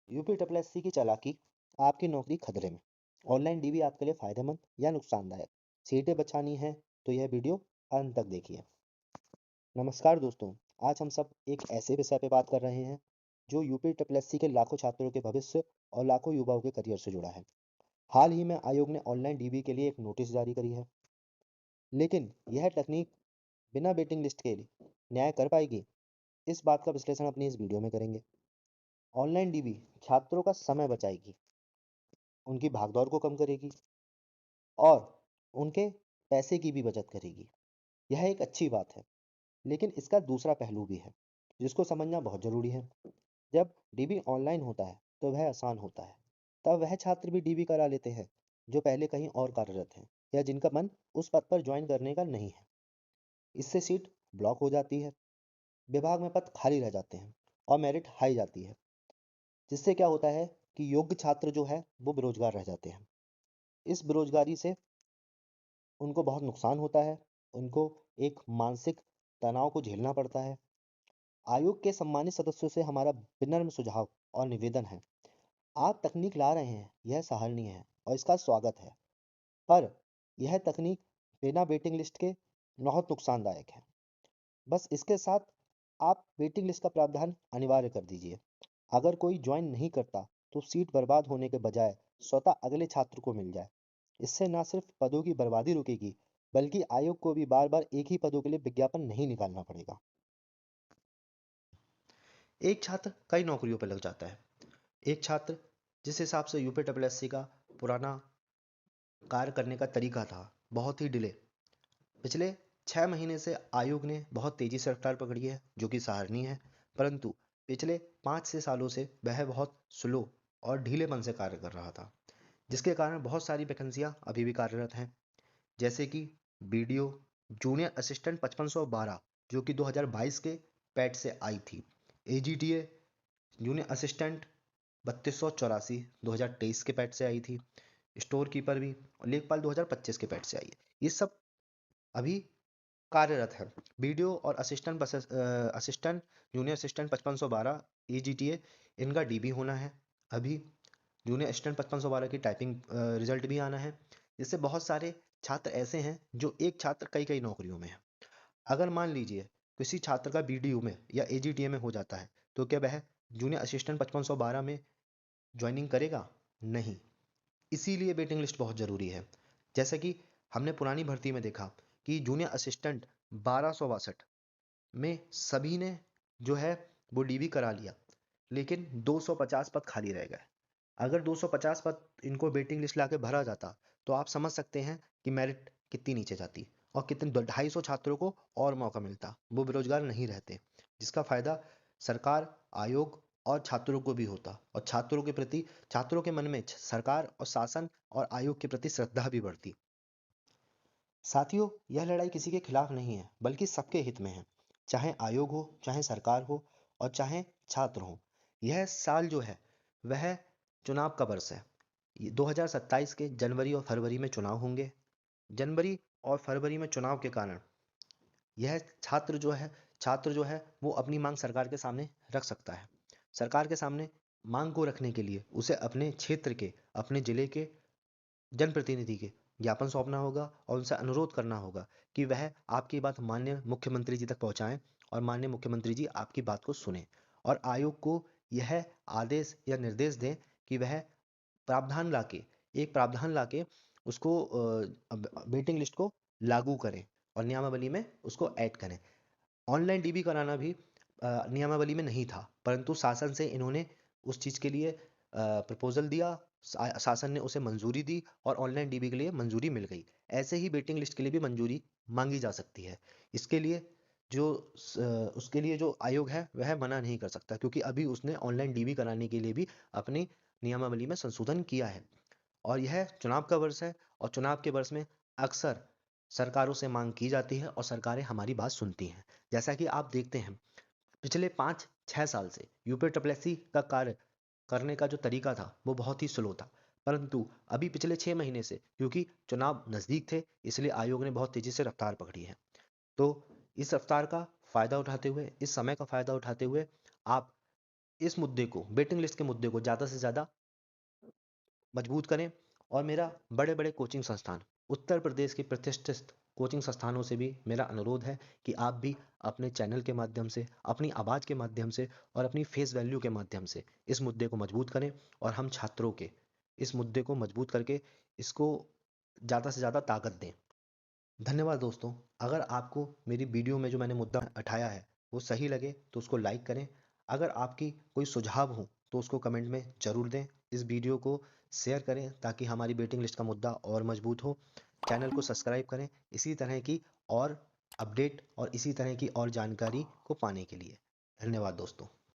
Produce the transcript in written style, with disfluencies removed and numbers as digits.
UP SSC की चालाकी, आपकी नौकरी खतरे में। ऑनलाइन डीबी आपके लिए फायदेमंद या नुकसानदायक? सीटें बचानी है तो यह वीडियो अंत तक देखिए। नमस्कार दोस्तों, आज हम सब एक ऐसे विषय पे बात कर रहे हैं जो यूपी एसएससी के लाखों छात्रों के भविष्य और लाखों युवाओं के करियर से जुड़ा है। हाल ही में आयोग ने ऑनलाइन डीबी के लिए एक नोटिस जारी करी है, लेकिन यह तकनीक बिना वेटिंग लिस्ट के न्याय कर पाएगी? इस बात का विश्लेषण अपनी इस वीडियो में करेंगे। ऑनलाइन डीबी छात्रों का समय बचाएगी, उनकी भागदौड़ को कम करेगी और उनके पैसे की भी बचत करेगी। यह एक अच्छी बात है, लेकिन इसका दूसरा पहलू भी है, जिसको समझना बहुत ज़रूरी है। जब डीबी ऑनलाइन होता है, तो वह आसान होता है। तब वह छात्र भी डीबी करा लेते हैं, जो पहले कहीं और कार्यरत हैं या जिनका मन उस पद पर ज्वाइन करने का नहीं है। इससे सीट ब्लॉक हो जाती है, विभाग में पद खाली रह जाते हैं और मेरिट हाई जाती है, जिससे क्या होता है कि योग्य छात्र जो है, वो बेरोजगार रह जाते हैं। इस बेरोजगारी से उनको बहुत नुकसान होता है, उनको एक मानसिक तनाव को झेलना पड़ता है। आयोग के सम्मानित सदस्यों से हमारा विनम्र सुझाव और निवेदन है, आप तकनीक ला रहे हैं, यह सराहनीय है और इसका स्वागत है, पर यह तकनीक बिना वेटिंग लिस्ट के बहुत नुकसानदायक है। बस इसके साथ आप वेटिंग लिस्ट का प्रावधान अनिवार्य कर दीजिए। अगर कोई ज्वाइन नहीं करता, तो सीट बर्बाद होने के बजाय स्वतः अगले छात्र को मिल जाए। इससे न सिर्फ पदों की बर्बादी रुकेगी, बल्कि आयोग को भी बार बार एक ही पदों के लिए विज्ञापन नहीं निकालना पड़ेगा। एक छात्र कई नौकरियों पर लग जाता है। एक छात्र जिस हिसाब से यूपी एसएससी का पुराना कार्य करने का तरीका था, बहुत ही डिले, पिछले 6 महीने से आयोग ने बहुत तेजी से रफ्तार पकड़ी है, जो कि सराहनीय है। परंतु पिछले 5 से सालों से वह बहुत स्लो और ढीलेपन से कार्य कर रहा था, जिसके कारण बहुत सारी वैकेंसियां अभी भी कार्यरत हैं, जैसे कि बीडीओ जूनियर असिस्टेंट 5512, जो कि 2022 के पैट से आई थी। एजीटीए जूनियर असिस्टेंट 3284 2023 के पैट से आई थी। स्टोर कीपर भी, और लेखपाल 2025 के पैट से आई है। ये सब अभी कार्यरत है। बीडीओ और असिस्टेंट जूनियर असिस्टेंट 5512 एजीटीए, इनका डीबी होना है। अभी जूनियर असिस्टेंट 5512 की टाइपिंग रिजल्ट भी आना है। जिससे बहुत सारे छात्र ऐसे हैं जो एक छात्र कई कई नौकरियों में है। अगर मान लीजिए किसी छात्र का बीडीयू में या एजीटीए में हो जाता है, तो क्या वह जूनियर असिस्टेंट 5512 में ज्वाइनिंग करेगा? नहीं। इसीलिए वेटिंग लिस्ट बहुत ज़रूरी है। जैसे कि हमने पुरानी भर्ती में देखा कि जूनियर असिस्टेंट 1262 में सभी ने जो है वो डीबी करा लिया, लेकिन 250 पद खाली रह गए। अगर 250 पद इनको वेटिंग लिस्ट लाके भरा जाता, तो आप समझ सकते हैं कि मेरिट कितनी नीचे जाती और कितने 250 छात्रों को और मौका मिलता, वो बेरोजगार नहीं रहते, जिसका फायदा सरकार, आयोग और छात्रों को भी होता, और छात्रों के प्रति, छात्रों के मन में सरकार और शासन और आयोग के प्रति श्रद्धा भी बढ़ती। साथियों, यह लड़ाई किसी के खिलाफ नहीं है, बल्कि सबके हित में है। चाहे आयोग हो, चाहे सरकार हो और चाहे छात्र हो। यह साल जो है वह चुनाव का वर्ष है। 2027 के जनवरी और फरवरी में चुनाव होंगे। जनवरी और फरवरी में चुनाव के कारण यह छात्र जो है वो अपनी मांग सरकार के सामने रख सकता है। सरकार के सामने मांग को रखने के लिए उसे अपने क्षेत्र के, अपने जिले के जनप्रतिनिधि के ज्ञापन सौंपना होगा और उनसे अनुरोध करना होगा कि वह आपकी बात माननीय मुख्यमंत्री जी तक पहुंचाएं और माननीय मुख्यमंत्री जी आपकी बात को सुने और आयोग को यह आदेश या निर्देश दें कि वह प्रावधान लाके उसको वेटिंग लिस्ट को लागू करें और नियमावली में उसको ऐड करें। ऑनलाइन डीबी कराना भी नियमावली में नहीं था, परंतु शासन से इन्होंने उस चीज़ के लिए प्रपोजल दिया, शासन ने उसे मंजूरी दी और ऑनलाइन डीबी के लिए मंजूरी मिल गई। ऐसे ही वेटिंग लिस्ट के लिए भी मंजूरी मांगी जा सकती है। इसके लिए जो उसके लिए जो आयोग है वह मना नहीं कर सकता, क्योंकि अभी उसने ऑनलाइन डीबी कराने के लिए भी अपनी नियमावली में संशोधन किया है। और यह चुनाव का वर्ष है, और चुनाव के वर्ष में अक्सर सरकारों से मांग की जाती है और सरकारें हमारी बात सुनती हैं। जैसा कि आप देखते हैं, पिछले 5-6 साल से यूपी ट्रिपल का कार्य करने का जो तरीका था वो बहुत ही स्लो था, परंतु अभी पिछले 6 महीने से, क्योंकि चुनाव नज़दीक थे, इसलिए आयोग ने बहुत तेजी से रफ्तार पकड़ी है। तो इस रफ्तार का फायदा उठाते हुए, इस समय का फायदा उठाते हुए आप इस मुद्दे को, वेटिंग लिस्ट के मुद्दे को ज़्यादा से ज़्यादा मजबूत करें। और मेरा बड़े बड़े कोचिंग संस्थान, उत्तर प्रदेश के प्रतिष्ठित कोचिंग संस्थानों से भी मेरा अनुरोध है कि आप भी अपने चैनल के माध्यम से, अपनी आवाज़ के माध्यम से और अपनी फेस वैल्यू के माध्यम से इस मुद्दे को मजबूत करें और हम छात्रों के इस मुद्दे को मजबूत करके इसको ज़्यादा से ज़्यादा ताकत दें। धन्यवाद दोस्तों। अगर आपको मेरी वीडियो में जो मैंने मुद्दा उठाया है वो सही लगे तो उसको लाइक करें। अगर आपकी कोई सुझाव हो तो उसको कमेंट में ज़रूर दें। इस वीडियो को शेयर करें ताकि हमारी वेटिंग लिस्ट का मुद्दा और मजबूत हो। चैनल को सब्सक्राइब करें इसी तरह की और अपडेट और इसी तरह की और जानकारी को पाने के लिए। धन्यवाद दोस्तों।